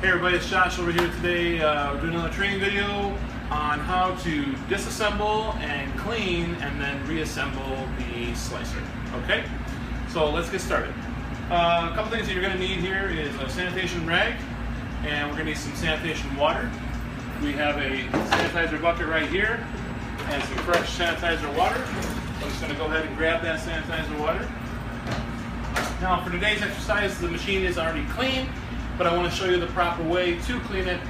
Hey everybody, it's Josh over here today. We're doing another training video on how to disassemble and clean and then reassemble the slicer. Okay, so let's get started. A couple things that you're going to need here is a sanitation rag, and we're going to need some sanitation water. We have a sanitizer bucket right here and some fresh sanitizer water. I'm just going to go ahead and grab that sanitizer water. Now for today's exercise, the machine is already clean, but I want to show you the proper way to clean it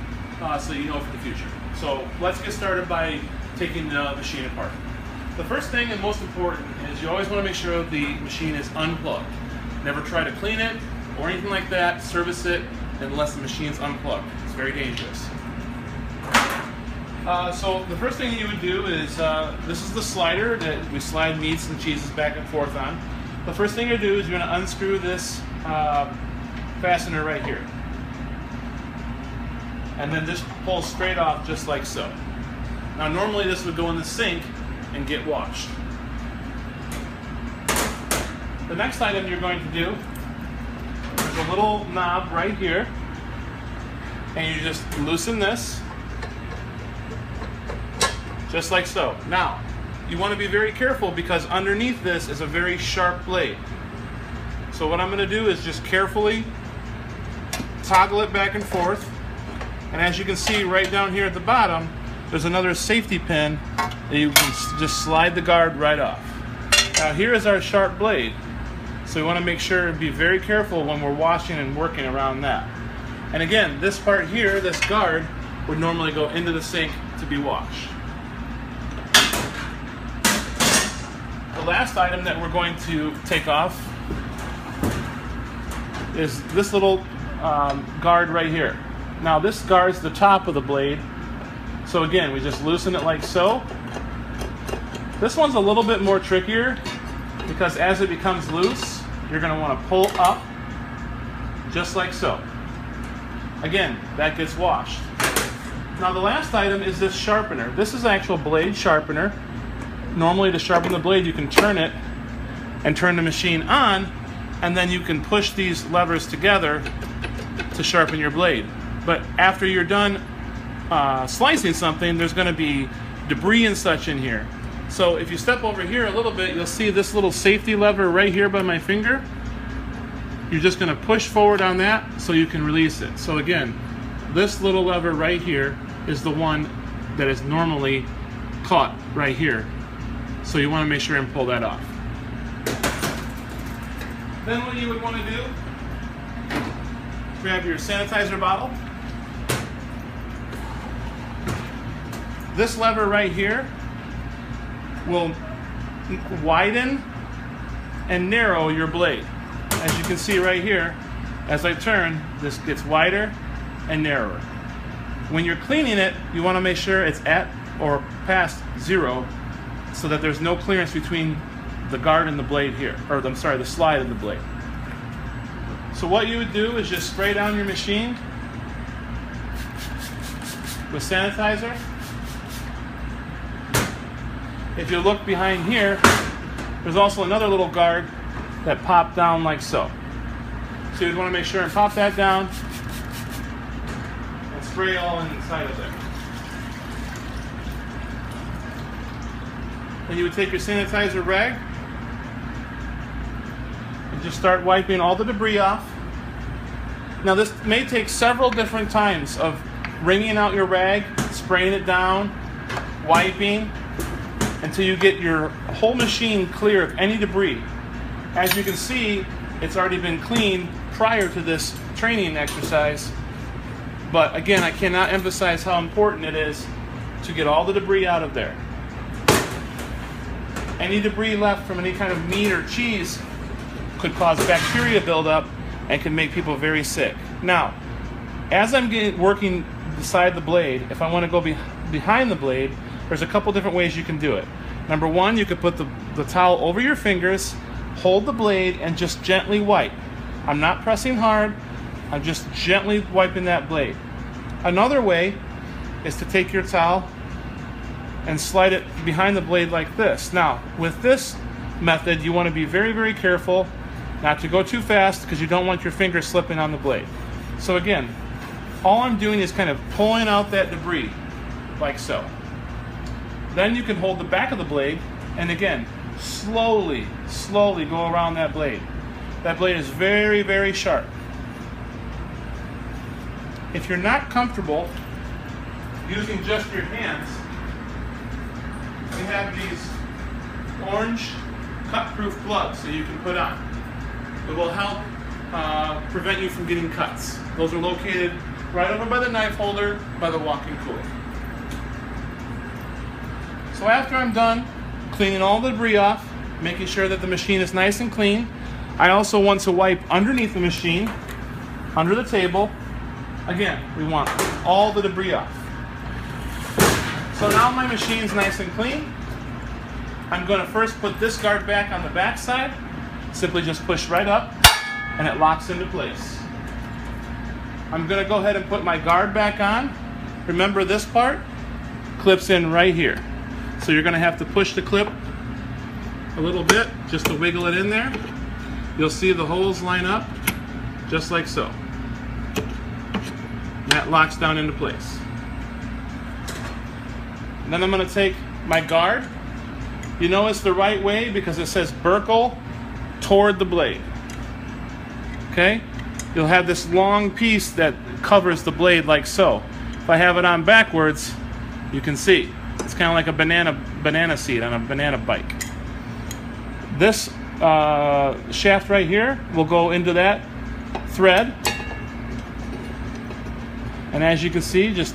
so you know for the future. So let's get started by taking the machine apart. The first thing and most important is you always want to make sure the machine is unplugged. Never try to clean it or anything like that, service it, unless the machine's unplugged. It's very dangerous. So the first thing you would do is, this is the slider that we slide meats and cheeses back and forth on. The first thing you do is you're going to unscrew this fastener right here. And then just pull straight off just like so. Now normally this would go in the sink and get washed. The next item you're going to do, there's a little knob right here, and you just loosen this, just like so. Now, you want to be very careful because underneath this is a very sharp blade. So what I'm going to do is just carefully toggle it back and forth. And as you can see right down here at the bottom, there's another safety pin that you can just slide the guard right off. Now here is our sharp blade. So we want to make sure and be very careful when we're washing and working around that. And again, this part here, this guard, would normally go into the sink to be washed. The last item that we're going to take off is this little guard right here. Now this guards the top of the blade. So again, we just loosen it like so. This one's a little bit more trickier because as it becomes loose, you're going to want to pull up just like so. Again, that gets washed. Now the last item is this sharpener. This is actual blade sharpener. Normally to sharpen the blade, you can turn it and turn the machine on, and then you can push these levers together to sharpen your blade. But after you're done slicing something, there's going to be debris and such in here. So if you step over here a little bit, you'll see this little safety lever right here by my finger. You're just going to push forward on that so you can release it. So again, this little lever right here is the one that is normally caught right here. So you want to make sure and pull that off. Then what you would want to do, grab your sanitizer bottle. This lever right here will widen and narrow your blade. As you can see right here, as I turn, this gets wider and narrower. When you're cleaning it, you want to make sure it's at or past 0 so that there's no clearance between the guard and the blade here, or I'm sorry, the slide of the blade. So what you would do is just spray down your machine with sanitizer. If you look behind here, there's also another little guard that popped down like so. So you'd want to make sure and pop that down and spray all inside of there. Then you would take your sanitizer rag and just start wiping all the debris off. Now this may take several different times of wringing out your rag, spraying it down, wiping, until you get your whole machine clear of any debris. As you can see, it's already been cleaned prior to this training exercise. But again, I cannot emphasize how important it is to get all the debris out of there. Any debris left from any kind of meat or cheese could cause bacteria buildup and can make people very sick. Now, as I'm working beside the blade, if I want to go behind the blade, there's a couple different ways you can do it. Number one, you could put the towel over your fingers, hold the blade, and just gently wipe. I'm not pressing hard, I'm just gently wiping that blade. Another way is to take your towel and slide it behind the blade like this. Now, with this method, you want to be very, very careful not to go too fast because you don't want your finger slipping on the blade. So again, all I'm doing is kind of pulling out that debris, like so. Then you can hold the back of the blade, and again, slowly go around that blade. That blade is very, very sharp. If you're not comfortable using just your hands, we have these orange cut-proof gloves that you can put on. It will help prevent you from getting cuts. Those are located right over by the knife holder, by the walk-in cooler. So after I'm done cleaning all the debris off, making sure that the machine is nice and clean, I also want to wipe underneath the machine, under the table. Again, we want all the debris off. So now my machine's nice and clean. I'm going to first put this guard back on the back side. Simply just push right up and it locks into place. I'm going to go ahead and put my guard back on. Remember, this part clips in right here. So you're going to have to push the clip a little bit just to wiggle it in there. You'll see the holes line up just like so. That locks down into place. And then I'm going to take my guard. You know it's the right way because it says Berkel toward the blade. Okay? You'll have this long piece that covers the blade like so. If I have it on backwards, you can see. It's kind of like a banana seat on a banana bike. This shaft right here will go into that thread. And as you can see, just